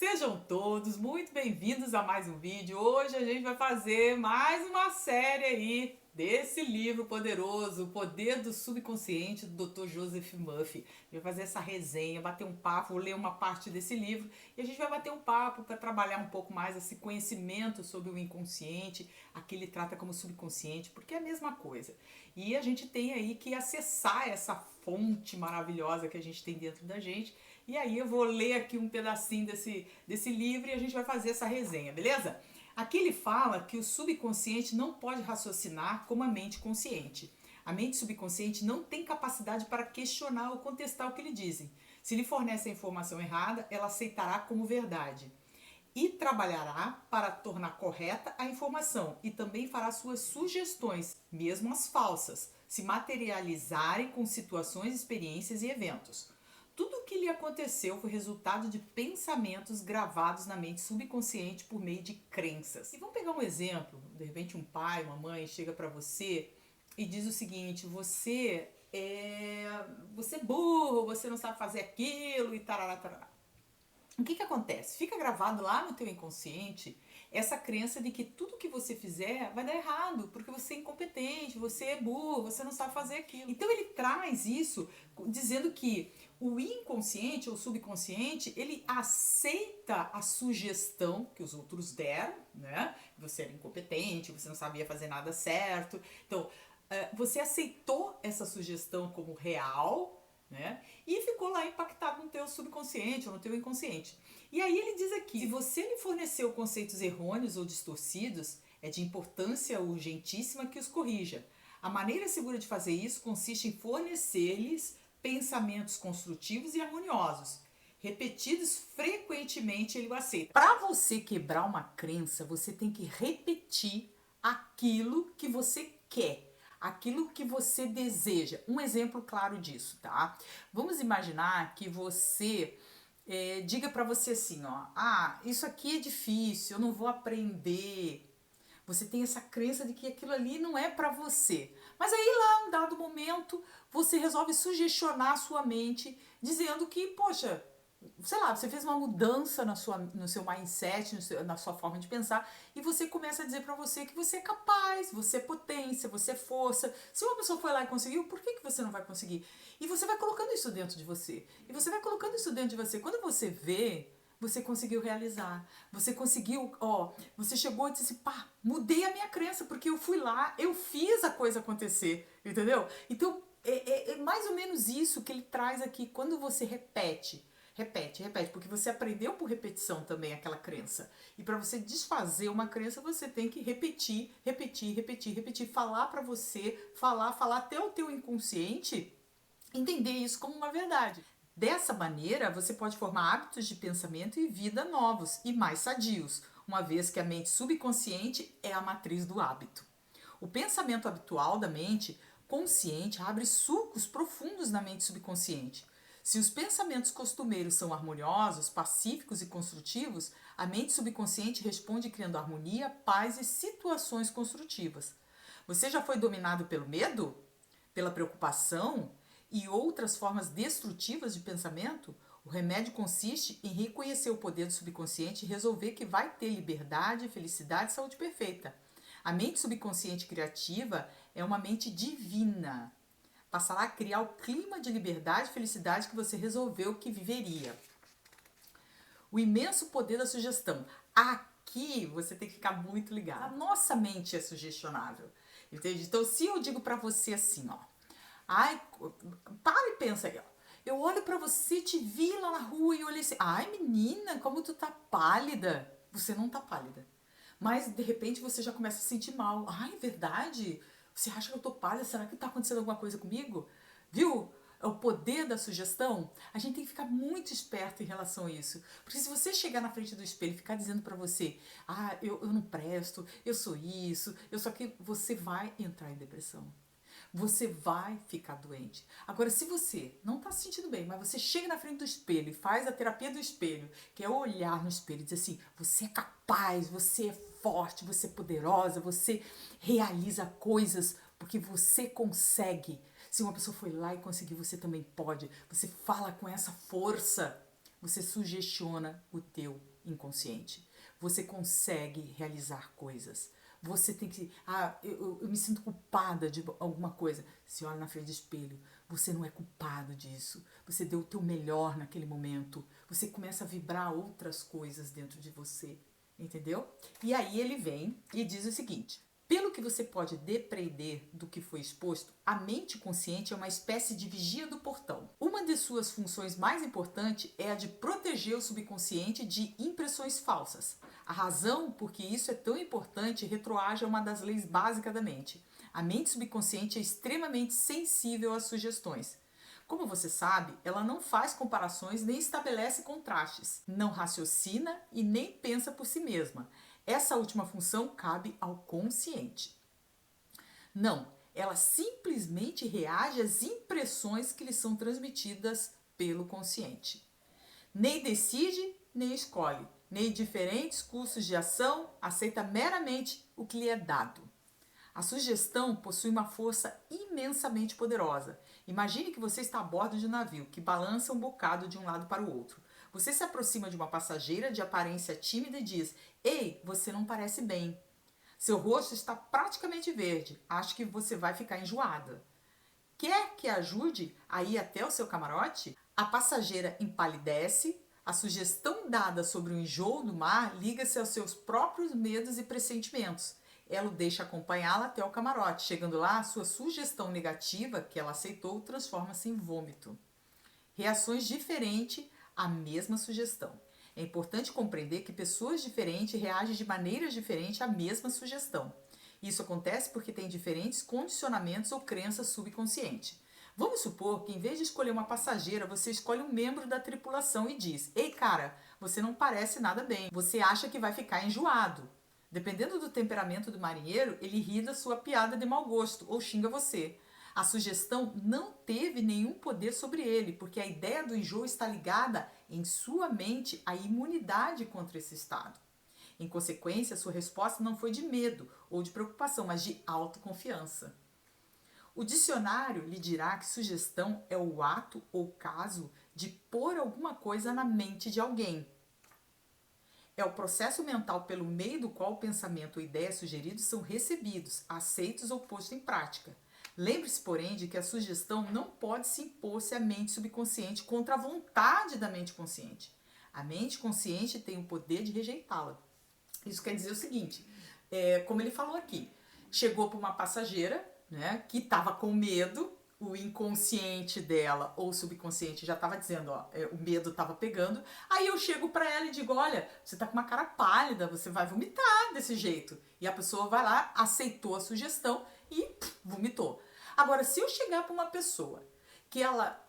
Sejam todos muito bem-vindos a mais um vídeo. Hoje a gente vai fazer mais uma série aí desse livro poderoso, O Poder do Subconsciente, do Dr. Joseph Murphy. Eu vou fazer essa resenha, bater um papo, vou ler uma parte desse livro e a gente vai bater um papo para trabalhar um pouco mais esse conhecimento sobre o inconsciente, aqui ele trata como subconsciente, porque é a mesma coisa. E a gente tem aí que acessar essa fonte maravilhosa que a gente tem dentro da gente. E aí eu vou ler aqui um pedacinho desse livro e a gente vai fazer essa resenha, beleza? Aqui ele fala que o subconsciente não pode raciocinar como a mente consciente. A mente subconsciente não tem capacidade para questionar ou contestar o que lhe dizem. Se lhe fornece a informação errada, ela aceitará como verdade. E trabalhará para tornar correta a informação e também fará suas sugestões, mesmo as falsas, se materializarem com situações, experiências e eventos. Tudo o que lhe aconteceu foi resultado de pensamentos gravados na mente subconsciente por meio de crenças. E vamos pegar um exemplo, de repente um pai, uma mãe chega para você e diz o seguinte: você é burro, você não sabe fazer aquilo e tarará, tarará. O que acontece? Fica gravado lá no teu inconsciente essa crença de que tudo que você fizer vai dar errado, porque você é incompetente, você é burro, você não sabe fazer aquilo. Então ele traz isso dizendo que o inconsciente ou subconsciente, ele aceita a sugestão que os outros deram, né? Você era incompetente, você não sabia fazer nada certo. Então, você aceitou essa sugestão como real, né? E ficou lá impactado no teu subconsciente ou no teu inconsciente. E aí ele diz aqui: se você lhe forneceu conceitos errôneos ou distorcidos, é de importância urgentíssima que os corrija. A maneira segura de fazer isso consiste em fornecer-lhes pensamentos construtivos e harmoniosos. Repetidos frequentemente, ele o aceita. Para você quebrar uma crença, você tem que repetir aquilo que você quer, aquilo que você deseja. Um exemplo claro disso, tá? Vamos imaginar que você diga para você assim, ó: isso aqui é difícil, eu não vou aprender. Você tem essa crença de que aquilo ali não é para você. Mas aí lá, um dado momento, você resolve sugestionar a sua mente, dizendo que, poxa, sei lá, você fez uma mudança no seu mindset, na sua forma de pensar, e você começa a dizer para você que você é capaz, você é potência, você é força. Se uma pessoa foi lá e conseguiu, por que você não vai conseguir? E você vai colocando isso dentro de você. E você vai colocando isso dentro de você. Quando você vê, você conseguiu realizar. Você conseguiu, você chegou e disse: pá, mudei a minha crença, porque eu fui lá, eu fiz a coisa acontecer, entendeu? Então, é mais ou menos isso que ele traz aqui. Quando você repete, porque você aprendeu por repetição também aquela crença. E para você desfazer uma crença, você tem que repetir, falar para você, falar até o teu inconsciente entender isso como uma verdade. Dessa maneira, você pode formar hábitos de pensamento e vida novos e mais sadios, uma vez que a mente subconsciente é a matriz do hábito. O pensamento habitual da mente consciente abre sulcos profundos na mente subconsciente. Se os pensamentos costumeiros são harmoniosos, pacíficos e construtivos, a mente subconsciente responde criando harmonia, paz e situações construtivas. Você já foi dominado pelo medo? Pela preocupação? E outras formas destrutivas de pensamento? O remédio consiste em reconhecer o poder do subconsciente e resolver que vai ter liberdade, felicidade e saúde perfeita. A mente subconsciente criativa é uma mente divina. Passará a criar o clima de liberdade e felicidade que você resolveu que viveria. O imenso poder da sugestão. Aqui você tem que ficar muito ligado. A nossa mente é sugestionável. Entende? Então, se eu digo pra você assim, ó: para e pensa aí, ó. Eu olho pra você, te vi lá na rua e olhei assim: ai, menina, como tu tá pálida. Você não tá pálida. Mas, de repente, você já começa a se sentir mal. Ai, verdade? Você acha que eu tô pálida? Será que tá acontecendo alguma coisa comigo? Viu? É o poder da sugestão. A gente tem que ficar muito esperto em relação a isso. Porque se você chegar na frente do espelho e ficar dizendo pra você: eu não presto, eu sou isso, eu sou aquilo, você vai entrar em depressão. Você vai ficar doente. Agora, se você não está se sentindo bem, mas você chega na frente do espelho e faz a terapia do espelho, que é olhar no espelho e dizer assim: você é capaz, você é forte, você é poderosa, você realiza coisas porque você consegue. Se uma pessoa foi lá e conseguiu, você também pode. Você fala com essa força, você sugestiona o teu inconsciente. Você consegue realizar coisas. Você tem que... eu me sinto culpada de alguma coisa. Se olha na frente do espelho, você não é culpado disso. Você deu o teu melhor naquele momento. Você começa a vibrar outras coisas dentro de você. Entendeu? E aí ele vem e diz o seguinte: pelo que você pode depreender do que foi exposto, a mente consciente é uma espécie de vigia do portão. Uma de suas funções mais importantes é a de proteger o subconsciente de impressões falsas. A razão por que isso é tão importante retroage a uma das leis básicas da mente. A mente subconsciente é extremamente sensível às sugestões. Como você sabe, ela não faz comparações nem estabelece contrastes, não raciocina e nem pensa por si mesma. Essa última função cabe ao consciente. Não, ela simplesmente reage às impressões que lhe são transmitidas pelo consciente. Nem decide, nem escolhe, nem diferentes cursos de ação, aceita meramente o que lhe é dado. A sugestão possui uma força imensamente poderosa. Imagine que você está a bordo de um navio que balança um bocado de um lado para o outro. Você se aproxima de uma passageira de aparência tímida e diz: "Ei, você não parece bem. Seu rosto está praticamente verde. Acho que você vai ficar enjoada. Quer que ajude a ir até o seu camarote?" A passageira empalidece. A sugestão dada sobre o enjoo do mar liga-se aos seus próprios medos e pressentimentos. Ela o deixa acompanhá-la até o camarote. Chegando lá, a sua sugestão negativa, que ela aceitou, transforma-se em vômito. Reações diferentes à mesma sugestão. É importante compreender que pessoas diferentes reagem de maneiras diferentes à mesma sugestão. Isso acontece porque têm diferentes condicionamentos ou crenças subconscientes. Vamos supor que, em vez de escolher uma passageira, você escolhe um membro da tripulação e diz: "Ei, cara, você não parece nada bem. Você acha que vai ficar enjoado." Dependendo do temperamento do marinheiro, ele ri da sua piada de mau gosto ou xinga você. A sugestão não teve nenhum poder sobre ele, porque a ideia do enjoo está ligada em sua mente à imunidade contra esse estado. Em consequência, sua resposta não foi de medo ou de preocupação, mas de autoconfiança. O dicionário lhe dirá que sugestão é o ato ou caso de pôr alguma coisa na mente de alguém. É o processo mental pelo meio do qual o pensamento ou ideia sugeridos são recebidos, aceitos ou postos em prática. Lembre-se, porém, de que a sugestão não pode se impor-se à mente subconsciente contra a vontade da mente consciente. A mente consciente tem o poder de rejeitá-la. Isso quer dizer o seguinte, como ele falou aqui, chegou para uma passageira, né, que estava com medo, o inconsciente dela ou o subconsciente já estava dizendo, o medo estava pegando. Aí eu chego para ela e digo: "Olha, você tá com uma cara pálida, você vai vomitar desse jeito." E a pessoa vai lá, aceitou a sugestão e vomitou. Agora, se eu chegar para uma pessoa que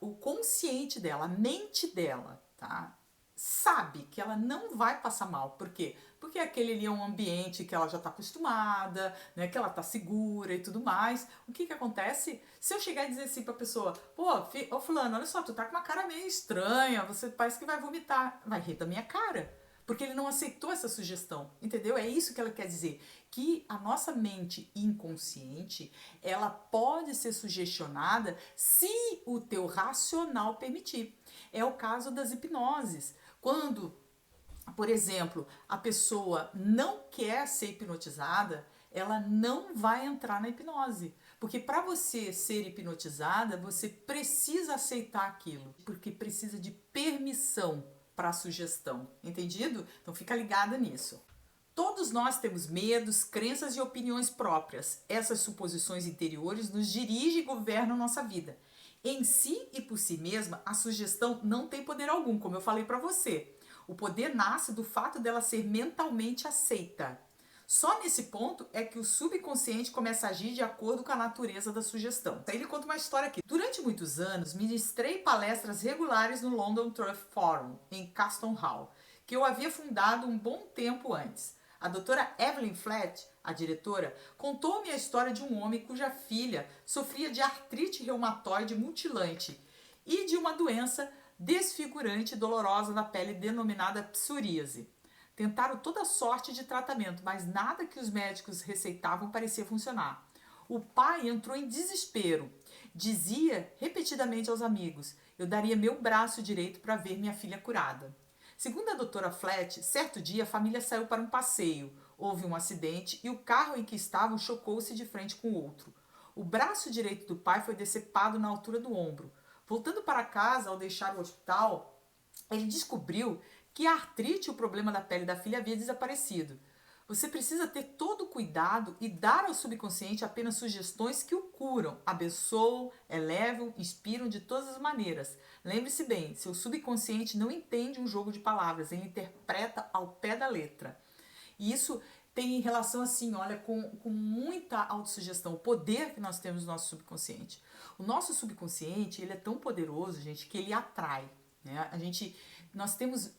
o consciente dela, a mente dela, tá, sabe que ela não vai passar mal. Por quê? Porque aquele ali é um ambiente que ela já está acostumada, né, que ela está segura e tudo mais. O que acontece? Se eu chegar e dizer assim para a pessoa: "Ô fulano, olha só, tu tá com uma cara meio estranha, você parece que vai vomitar." Vai rir da minha cara, porque ele não aceitou essa sugestão, entendeu? É isso que ela quer dizer, que a nossa mente inconsciente, ela pode ser sugestionada se o teu racional permitir. É o caso das hipnoses. Quando, por exemplo, a pessoa não quer ser hipnotizada, ela não vai entrar na hipnose. Porque para você ser hipnotizada, você precisa aceitar aquilo, porque precisa de permissão para a sugestão, entendido? Então fica ligada nisso. Todos nós temos medos, crenças e opiniões próprias. Essas suposições interiores nos dirigem e governam nossa vida. Em si e por si mesma, a sugestão não tem poder algum, como eu falei para você. O poder nasce do fato dela ser mentalmente aceita. Só nesse ponto é que o subconsciente começa a agir de acordo com a natureza da sugestão. Aí ele conta uma história aqui. Durante muitos anos, ministrei palestras regulares no London Truth Forum, em Castle Hall, que eu havia fundado um bom tempo antes. A doutora Evelyn Flatt, a diretora, contou-me a história de um homem cuja filha sofria de artrite reumatoide mutilante e de uma doença desfigurante e dolorosa na pele denominada psoríase. Tentaram toda sorte de tratamento, mas nada que os médicos receitavam parecia funcionar. O pai entrou em desespero. Dizia repetidamente aos amigos: "Eu daria meu braço direito para ver minha filha curada." Segundo a doutora Flat, certo dia a família saiu para um passeio. Houve um acidente e o carro em que estavam chocou-se de frente com o outro. O braço direito do pai foi decepado na altura do ombro. Voltando para casa, ao deixar o hospital, ele descobriu que a artrite e o problema da pele da filha havia desaparecido. Você precisa ter todo o cuidado e dar ao subconsciente apenas sugestões que o curam, abençoam, elevam, inspiram de todas as maneiras. Lembre-se bem, seu subconsciente não entende um jogo de palavras, ele interpreta ao pé da letra. E isso tem relação assim, olha, com muita autossugestão, o poder que nós temos no nosso subconsciente. O nosso subconsciente, ele é tão poderoso, gente, que ele atrai, né? Nós temos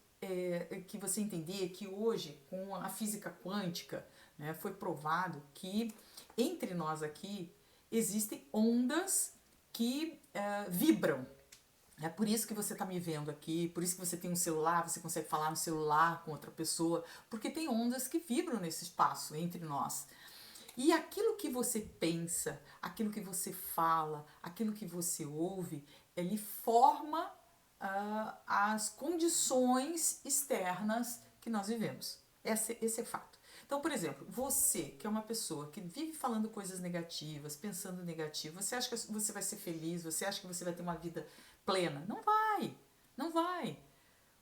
que você entender que hoje, com a física quântica, né, foi provado que entre nós aqui existem ondas que vibram. É por isso que você está me vendo aqui, por isso que você tem um celular, você consegue falar no celular com outra pessoa, porque tem ondas que vibram nesse espaço entre nós. E aquilo que você pensa, aquilo que você fala, aquilo que você ouve, ele forma as condições externas que nós vivemos. Esse é fato. Então, por exemplo, você que é uma pessoa que vive falando coisas negativas, pensando negativo, você acha que você vai ser feliz, você acha que você vai ter uma vida plena? Não vai, não vai.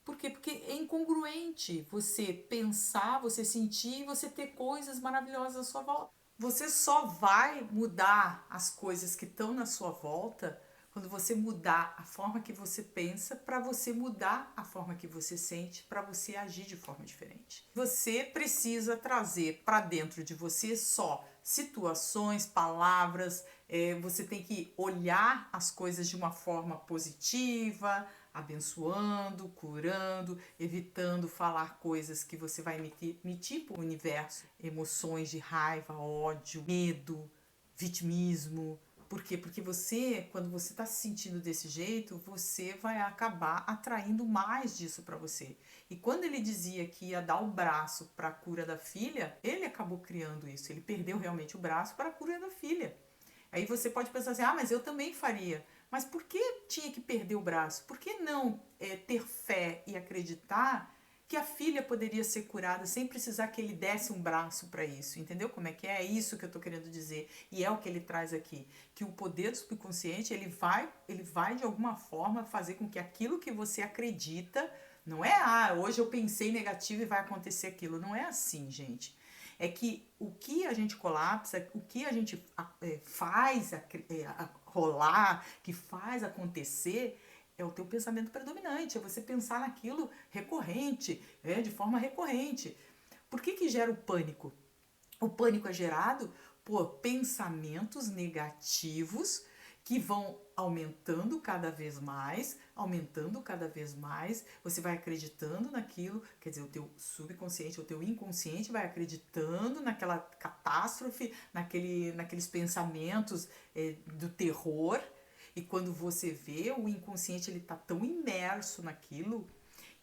Por quê? Porque é incongruente você pensar, você sentir e você ter coisas maravilhosas à sua volta. Você só vai mudar as coisas que estão na sua volta quando você mudar a forma que você pensa, para você mudar a forma que você sente, para você agir de forma diferente. Você precisa trazer para dentro de você só situações, palavras, você tem que olhar as coisas de uma forma positiva, abençoando, curando, evitando falar coisas que você vai emitir para o universo, emoções de raiva, ódio, medo, vitimismo. Por quê? Porque você, quando você está se sentindo desse jeito, você vai acabar atraindo mais disso para você. E quando ele dizia que ia dar o braço para a cura da filha, ele acabou criando isso. Ele perdeu realmente o braço para a cura da filha. Aí você pode pensar assim, mas eu também faria. Mas por que tinha que perder o braço? Por que não ter fé e acreditar que a filha poderia ser curada sem precisar que ele desse um braço para isso? Entendeu como é que é? É isso que eu estou querendo dizer. E é o que ele traz aqui. Que o poder do subconsciente, ele vai de alguma forma fazer com que aquilo que você acredita, não é, hoje eu pensei negativo e vai acontecer aquilo. Não é assim, gente. É que o que a gente colapsa, o que a gente faz rolar, que faz acontecer, é o teu pensamento predominante, é você pensar naquilo recorrente, de forma recorrente. Por que gera o pânico? O pânico é gerado por pensamentos negativos que vão aumentando cada vez mais, você vai acreditando naquilo, quer dizer, o teu subconsciente, o teu inconsciente vai acreditando naquela catástrofe, naqueles pensamentos do terror, e quando você vê, o inconsciente ele tá tão imerso naquilo,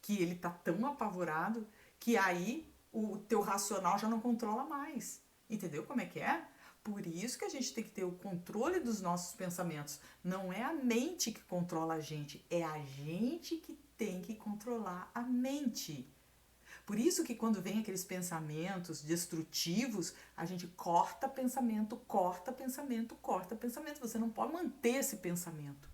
que ele tá tão apavorado, que aí o teu racional já não controla mais. Entendeu como é que é? Por isso que a gente tem que ter o controle dos nossos pensamentos. Não é a mente que controla a gente, é a gente que tem que controlar a mente. Por isso que quando vem aqueles pensamentos destrutivos, a gente corta pensamento, corta pensamento, corta pensamento. Você não pode manter esse pensamento.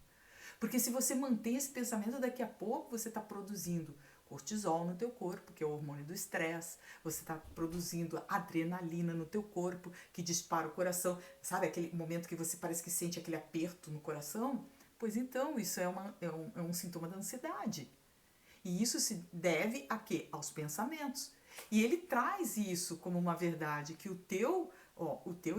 Porque se você mantém esse pensamento, daqui a pouco você está produzindo cortisol no teu corpo, que é o hormônio do estresse. Você está produzindo adrenalina no teu corpo, que dispara o coração. Sabe aquele momento que você parece que sente aquele aperto no coração? Pois então, isso é um sintoma da ansiedade. E isso se deve a quê? Aos pensamentos. E ele traz isso como uma verdade, que o teu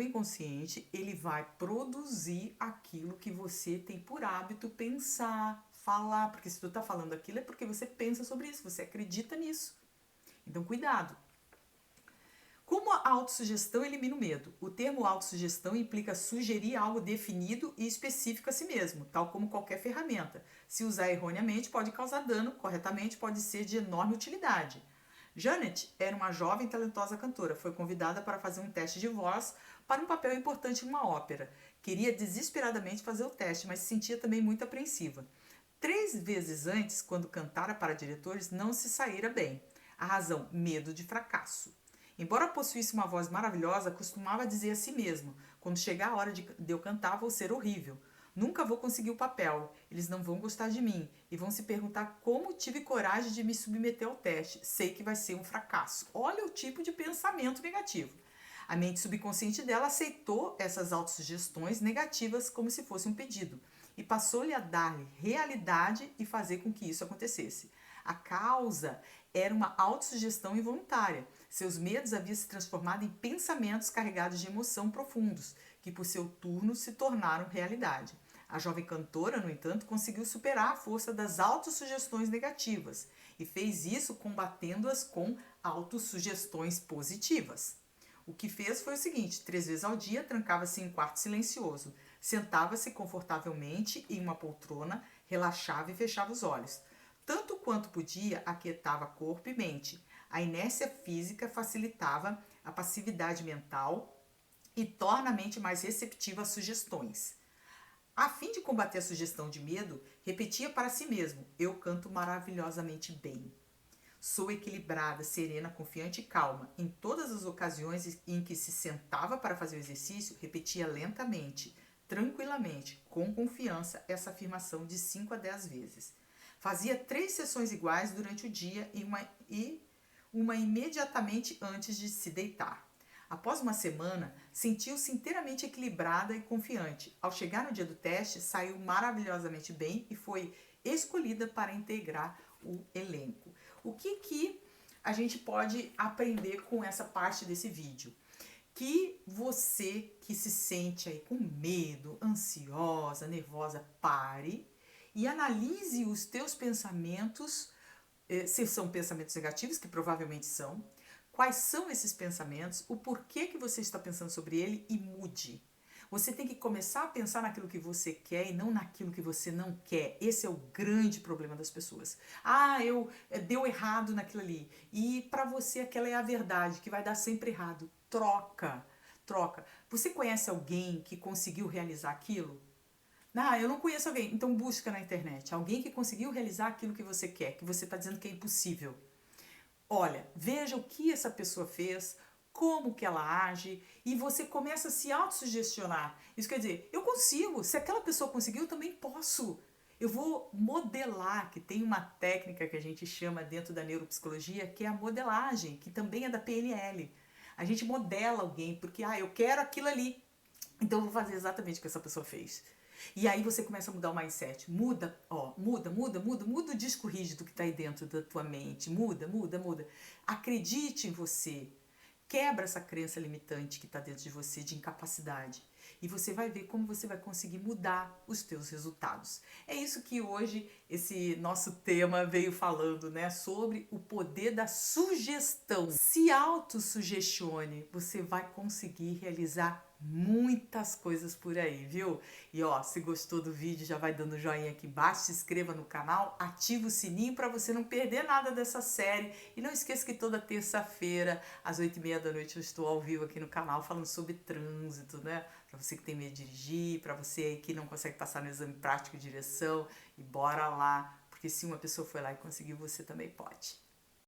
inconsciente, ele vai produzir aquilo que você tem por hábito pensar, falar, porque se tu tá falando aquilo é porque você pensa sobre isso, você acredita nisso. Então, cuidado. Como a autossugestão elimina o medo? O termo autossugestão implica sugerir algo definido e específico a si mesmo, tal como qualquer ferramenta. Se usar erroneamente, pode causar dano, corretamente, pode ser de enorme utilidade. Janet era uma jovem talentosa cantora. Foi convidada para fazer um teste de voz para um papel importante em uma ópera. Queria desesperadamente fazer o teste, mas se sentia também muito apreensiva. 3 vezes antes, quando cantara para diretores, não se saíra bem. A razão, medo de fracasso. Embora possuísse uma voz maravilhosa, costumava dizer a si mesmo, quando chegar a hora de eu cantar, vou ser horrível. Nunca vou conseguir o papel, eles não vão gostar de mim e vão se perguntar como tive coragem de me submeter ao teste. Sei que vai ser um fracasso. Olha o tipo de pensamento negativo. A mente subconsciente dela aceitou essas autossugestões negativas como se fosse um pedido e passou-lhe a dar-lhe realidade e fazer com que isso acontecesse. A causa era uma autossugestão involuntária. Seus medos haviam se transformado em pensamentos carregados de emoção profundos, que por seu turno se tornaram realidade. A jovem cantora, no entanto, conseguiu superar a força das autossugestões negativas e fez isso combatendo-as com autossugestões positivas. O que fez foi o seguinte: 3 vezes ao dia trancava-se em um quarto silencioso, sentava-se confortavelmente em uma poltrona, relaxava e fechava os olhos. Tanto quanto podia, aquietava corpo e mente. A inércia física facilitava a passividade mental e torna a mente mais receptiva às sugestões. A fim de combater a sugestão de medo, repetia para si mesmo: eu canto maravilhosamente bem. Sou equilibrada, serena, confiante e calma. Em todas as ocasiões em que se sentava para fazer o exercício, repetia lentamente, tranquilamente, com confiança, essa afirmação de 5 a 10 vezes. Fazia 3 sessões iguais durante o dia e uma imediatamente antes de se deitar. Após uma semana, sentiu-se inteiramente equilibrada e confiante. Ao chegar no dia do teste, saiu maravilhosamente bem e foi escolhida para integrar o elenco. O que a gente pode aprender com essa parte desse vídeo? Que você que se sente aí com medo, ansiosa, nervosa, pare e analise os teus pensamentos, se são pensamentos negativos, que provavelmente são, quais são esses pensamentos, o porquê que você está pensando sobre ele e mude. Você tem que começar a pensar naquilo que você quer e não naquilo que você não quer. Esse é o grande problema das pessoas. Deu errado naquilo ali. E para você aquela é a verdade, que vai dar sempre errado. Troca. Você conhece alguém que conseguiu realizar aquilo? Eu não conheço alguém. Então busca na internet. Alguém que conseguiu realizar aquilo que você quer, que você está dizendo que é impossível. Olha, veja o que essa pessoa fez, como que ela age, e você começa a se autossugestionar. Isso quer dizer, eu consigo, se aquela pessoa conseguiu, eu também posso. Eu vou modelar, que tem uma técnica que a gente chama dentro da neuropsicologia, que é a modelagem, que também é da PNL. A gente modela alguém porque, eu quero aquilo ali, então eu vou fazer exatamente o que essa pessoa fez. E aí você começa a mudar o mindset. Muda o disco rígido que está aí dentro da tua mente. Muda. Acredite em você. Quebra essa crença limitante que está dentro de você de incapacidade. E você vai ver como você vai conseguir mudar os teus resultados. É isso que hoje esse nosso tema veio falando, né? Sobre o poder da sugestão. Se autossugestione, você vai conseguir realizar muitas coisas por aí, viu? E se gostou do vídeo, já vai dando joinha aqui embaixo, se inscreva no canal, ativa o sininho para você não perder nada dessa série. E não esqueça que toda terça-feira, às 8h30 da noite, eu estou ao vivo aqui no canal falando sobre trânsito, né? Para você que tem medo de dirigir, para você aí que não consegue passar no exame prático de direção, e bora lá, porque se uma pessoa foi lá e conseguiu, você também pode.